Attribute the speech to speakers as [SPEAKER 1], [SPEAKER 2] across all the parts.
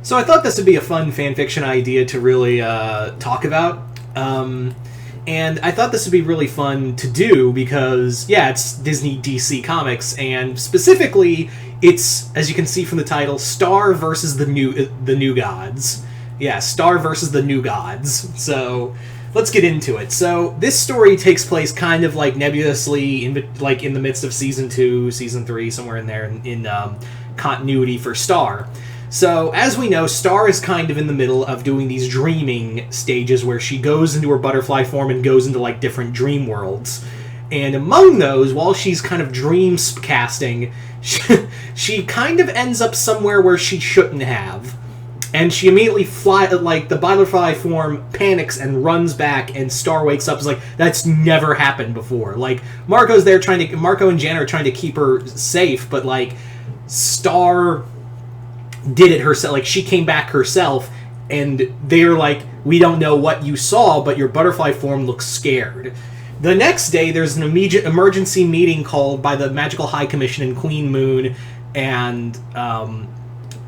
[SPEAKER 1] So I thought this would be a fun fanfiction idea to really talk about. And I thought this would be really fun to do because, yeah, it's Disney DC Comics, and specifically, it's, as you can see from the title, Star versus the New Gods. Yeah, Star versus the New Gods. So let's get into it. So this story takes place kind of like nebulously, in the midst of Season 2, Season 3, somewhere in there in continuity for Star. So, as we know, Star is kind of in the middle of doing these dreaming stages where she goes into her butterfly form and goes into, like, different dream worlds. And among those, while she's kind of dream casting, she kind of ends up somewhere where she shouldn't have. And she immediately the butterfly form panics and runs back, and Star wakes up and is like, that's never happened before. Like, Marco and Jan are trying to keep her safe, but, like, Star did it herself. Like, she came back herself, and they're like, we don't know what you saw, but your butterfly form looks scared. The next day, there's an immediate emergency meeting called by the Magical High Commission, and Queen Moon and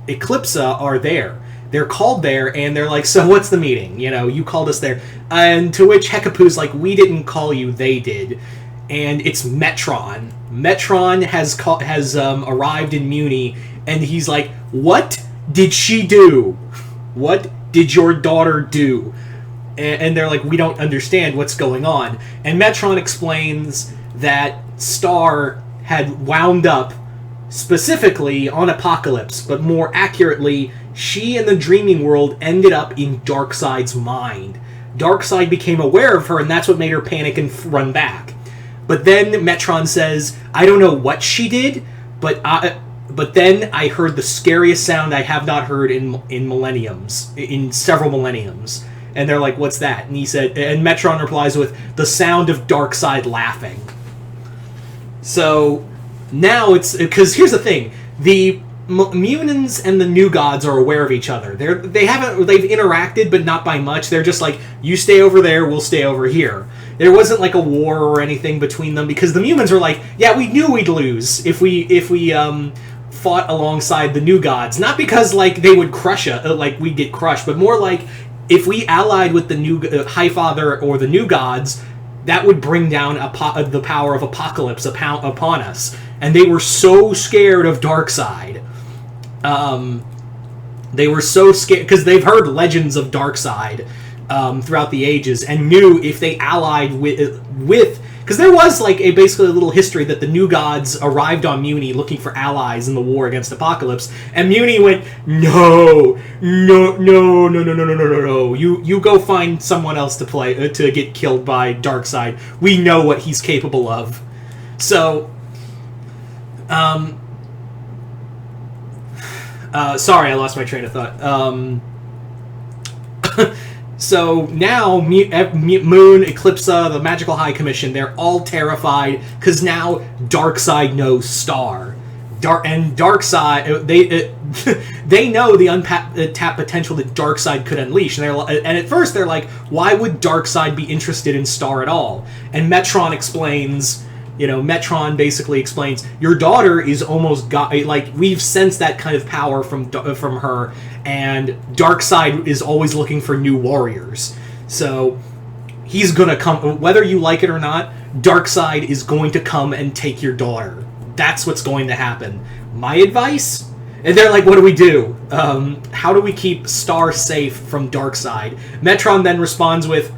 [SPEAKER 1] Eclipsa are there. They're called there, and they're like, so what's the meeting? You know, you called us there. And to which Hekapu's like, we didn't call you, they did. And it's Metron. Metron has arrived in Muni, and he's like, what did she do? What did your daughter do? And they're like, we don't understand what's going on. And Metron explains that Star had wound up specifically on Apocalypse, but more accurately, she and the dreaming world ended up in Darkseid's mind. Darkseid became aware of her, and that's what made her panic and run back. But then Metron says, I don't know what she did, but then I heard the scariest sound I have not heard in several millenniums. And they're like, what's that? And he said, and Metron replies with, the sound of Darkseid laughing. So now it's, because here's the thing, the Munins and the New Gods are aware of each other. They've interacted, but not by much. They're just like, you stay over there, we'll stay over here. There wasn't like a war or anything between them, because the Munins were like, yeah, we knew we'd lose if we fought alongside the New Gods. Not because like they would crush us, like we'd get crushed, but more like if we allied with the new High Father or the New Gods, that would bring down the power of Apocalypse upon us. And they were so scared of Darkseid. They were so scared because they've heard legends of Darkseid throughout the ages, and knew if they allied with because there was like basically a little history that the New Gods arrived on Muni looking for allies in the war against Apocalypse, and Muni went, no, you go find someone else to get killed by Darkseid. We know what he's capable of. So, sorry, I lost my train of thought. So now, Moon, Eclipsa, the Magical High Commission, they're all terrified because now Darkseid knows Star. Darkseid, they know the untapped potential that Darkseid could unleash, and at first they're like, why would Darkseid be interested in Star at all? And Metron explains. Metron basically explains, your daughter is almost we've sensed that kind of power from her, and Darkseid is always looking for new warriors. So he's gonna come, whether you like it or not, Darkseid is going to come and take your daughter. That's what's going to happen. My advice? And they're like, what do we do? How do we keep Star safe from Darkseid? Metron then responds with,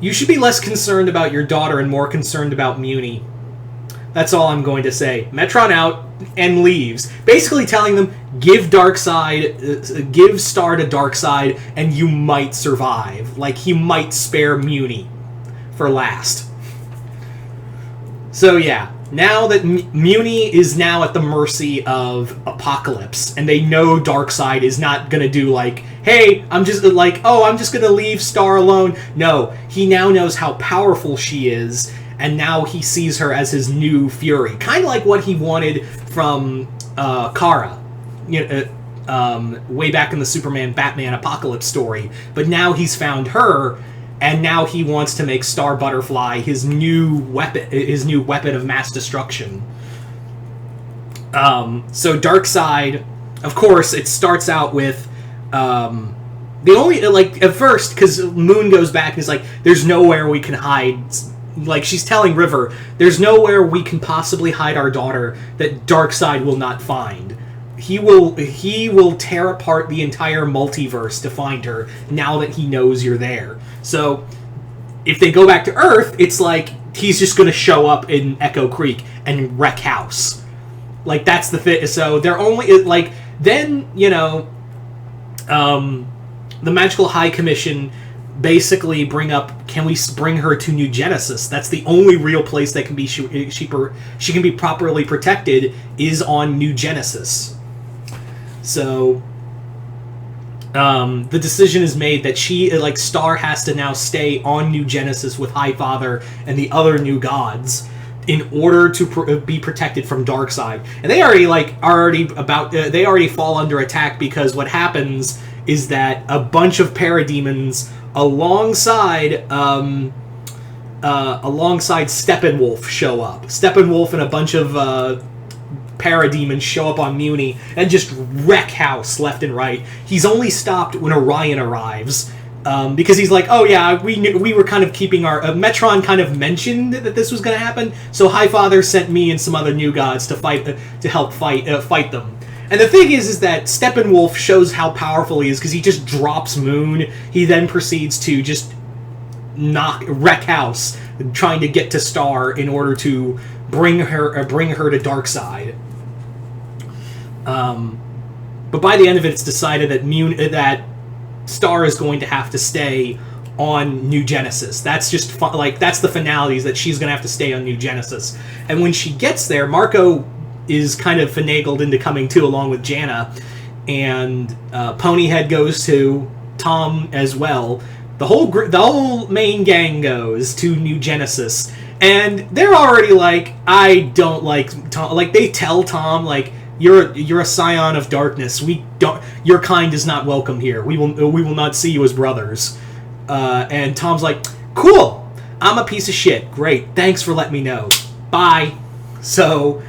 [SPEAKER 1] you should be less concerned about your daughter and more concerned about Muni. That's all I'm going to say. Metron out and leaves, basically telling them, give Star to Darkseid, and you might survive. Like, he might spare Muni for last. So yeah, now that Muni is now at the mercy of Apocalypse, and they know Darkseid is not gonna do like, hey, I'm just gonna leave Star alone. No, he now knows how powerful she is, and now he sees her as his new Fury. Kind of like what he wanted from Kara, way back in the Superman Batman Apocalypse story. But now he's found her, and now he wants to make Star Butterfly his new weapon of mass destruction. So Darkseid of course, it starts out with the only, like, at first, because Moon goes back and is like, there's nowhere we can hide. Like, she's telling River, there's nowhere we can possibly hide our daughter that Darkseid will not find. He will tear apart the entire multiverse to find her now that he knows you're there. So, if they go back to Earth, it's like he's just going to show up in Echo Creek and wreck house. Like, that's the fit. So, they're only, like, then, you know, the Magical High Commission basically bring up, can we bring her to New Genesis? That's the only real place that can be she can be properly protected is on New Genesis. So the decision is made that Star has to now stay on New Genesis with Highfather and the other new gods in order to be protected from Darkseid. And they they already fall under attack, because what happens is that a bunch of parademons alongside Steppenwolf show up. Steppenwolf and a bunch of parademons show up on Muni and just wreck house left and right. He's only stopped when Orion arrives, because he's like, oh yeah, we were kind of keeping our... Metron kind of mentioned that this was going to happen, so Highfather sent me and some other new gods to help fight them. And the thing is that Steppenwolf shows how powerful he is, because he just drops Moon. He then proceeds to just wreck house, trying to get to Star in order to bring her to Darkseid. But by the end of it, it's decided that Star is going to have to stay on New Genesis. That's just that's the finality, is that she's going to have to stay on New Genesis. And when she gets there, Marco is kind of finagled into coming too, along with Jana, and Ponyhead goes to, Tom as well. The whole main gang goes to New Genesis, and they're already like, I don't like Tom. Like, they tell Tom, like, you're a scion of darkness. Your kind is not welcome here. We will not see you as brothers. And Tom's like, cool. I'm a piece of shit. Great. Thanks for letting me know. Bye. So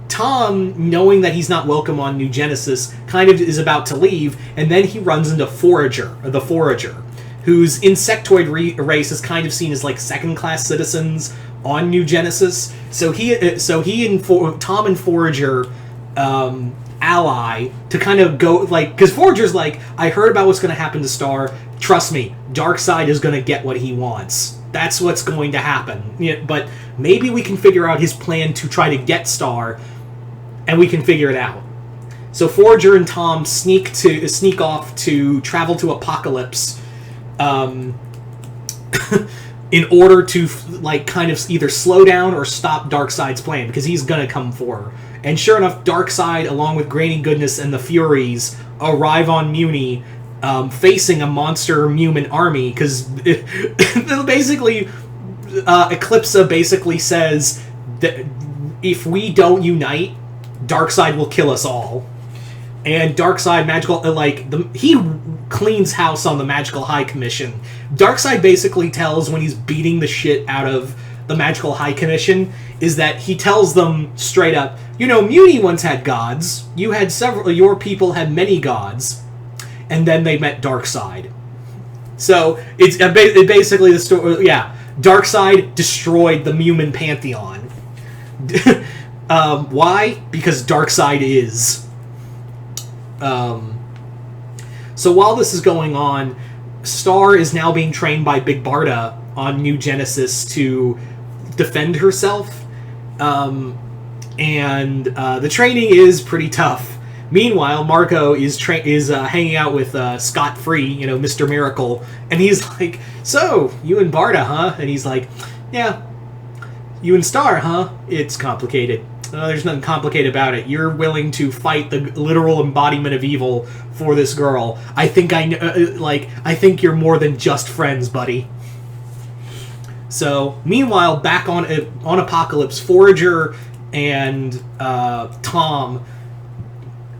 [SPEAKER 1] Tom, knowing that he's not welcome on New Genesis, kind of is about to leave, and then he runs into the Forager, whose insectoid race is kind of seen as like second-class citizens on New Genesis. So he and Tom and Forager ally to kind of go, like, because Forager's like, I heard about what's going to happen to Star. Trust me, Darkseid is going to get what he wants. That's what's going to happen. Yeah, but maybe we can figure out his plan to try to get Star, and we can figure it out. So Forager and Tom sneak off to travel to Apocalypse, in order to kind of either slow down or stop Darkseid's plan, because he's gonna come for her. And sure enough, Darkseid, along with Granny Goodness and the Furies, arrive on Muni, facing a monster human army, because basically Eclipsa basically says that if we don't unite, Darkseid will kill us all. And Darkseid he cleans house on the Magical High Commission. Darkseid basically tells, when he's beating the shit out of the Magical High Commission, is that he tells them straight up, Muni once had gods. You had several. Your people had many gods, and then they met Darkseid. So it's basically the story. Yeah, Darkseid destroyed the human pantheon. Why? Because Darkseid is. So while this is going on, Star is now being trained by Big Barda on New Genesis to defend herself. And the training is pretty tough. Meanwhile, Marco is hanging out with Scott Free, Mr. Miracle, and he's like, "So, you and Barda, huh?" And he's like, "Yeah." "You and Star, huh?" "It's complicated." "There's nothing complicated about it. You're willing to fight the literal embodiment of evil for this girl. I think I think you're more than just friends, buddy." So, meanwhile, back on Apocalypse, Forager and Tom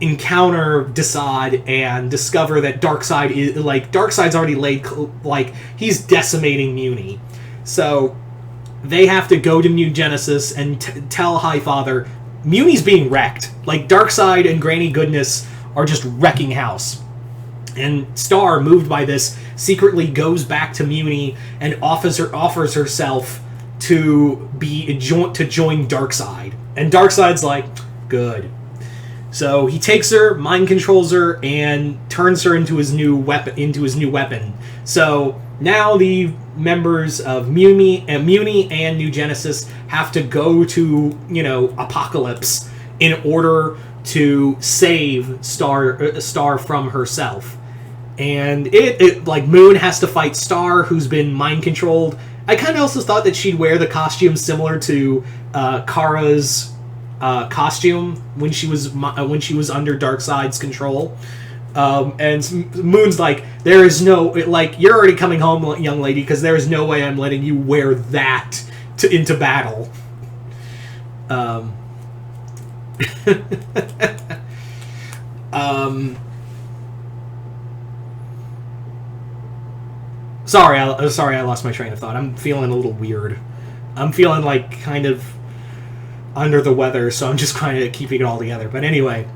[SPEAKER 1] encounter Desaad and discover that Darkseid's already he's decimating Muni. So they have to go to New Genesis and tell Highfather Muni's being wrecked. Darkseid and Granny Goodness are just wrecking house. And Star, moved by this, secretly goes back to Muni and offers herself to join Darkseid. And Darkseid's like, good. So he takes her, mind controls her, and turns her into his new weapon. So now the members of Muni and New Genesis have to go to, Apocalypse in order to save Star from herself. And it like Moon has to fight Star, who's been mind controlled. I kind of also thought that she'd wear the costume similar to Kara's costume when she was under Darkseid's control. And Moon's like, there is no, you're already coming home, young lady, because there is no way I'm letting you wear that into battle. Sorry, I lost my train of thought. I'm feeling a little weird. I'm feeling like kind of under the weather, so I'm just kind of keeping it all together. But anyway,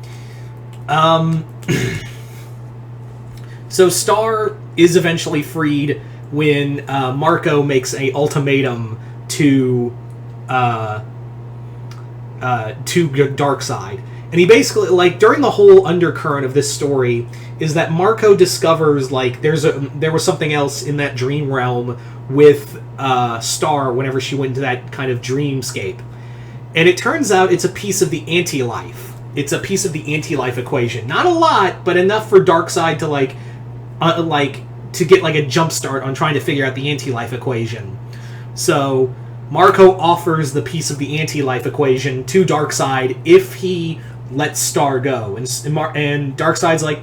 [SPEAKER 1] so Star is eventually freed when Marco makes a ultimatum to Darkseid. And he basically, during the whole undercurrent of this story, is that Marco discovers, there was something else in that dream realm with Star whenever she went into that kind of dreamscape. And it turns out it's a piece of the anti-life. It's a piece of the anti-life equation. Not a lot, but enough for Darkseid to get, a jump start on trying to figure out the anti-life equation. So Marco offers the piece of the anti-life equation to Darkseid if he lets Star go, and Darkseid's like,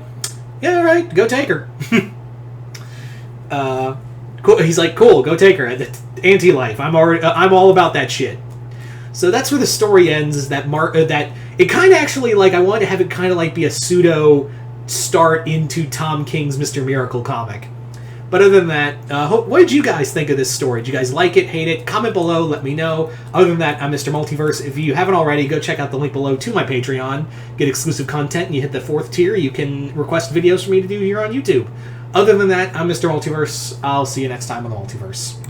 [SPEAKER 1] yeah, all right, go take her. Cool. He's like, cool, go take her. Anti-life. I'm all about that shit. So that's where the story ends. Is that that it kind of actually I wanted to have it kind of be a pseudo start into Tom King's Mr. Miracle comic. But other than that, what did you guys think of this story? Did you guys like it, hate it? Comment below, let me know. Other than that, I'm Mr. Multiverse. If you haven't already, go check out the link below to my Patreon. Get exclusive content, and you hit the 4th tier. You can request videos for me to do here on YouTube. Other than that, I'm Mr. Multiverse. I'll see you next time on the Multiverse.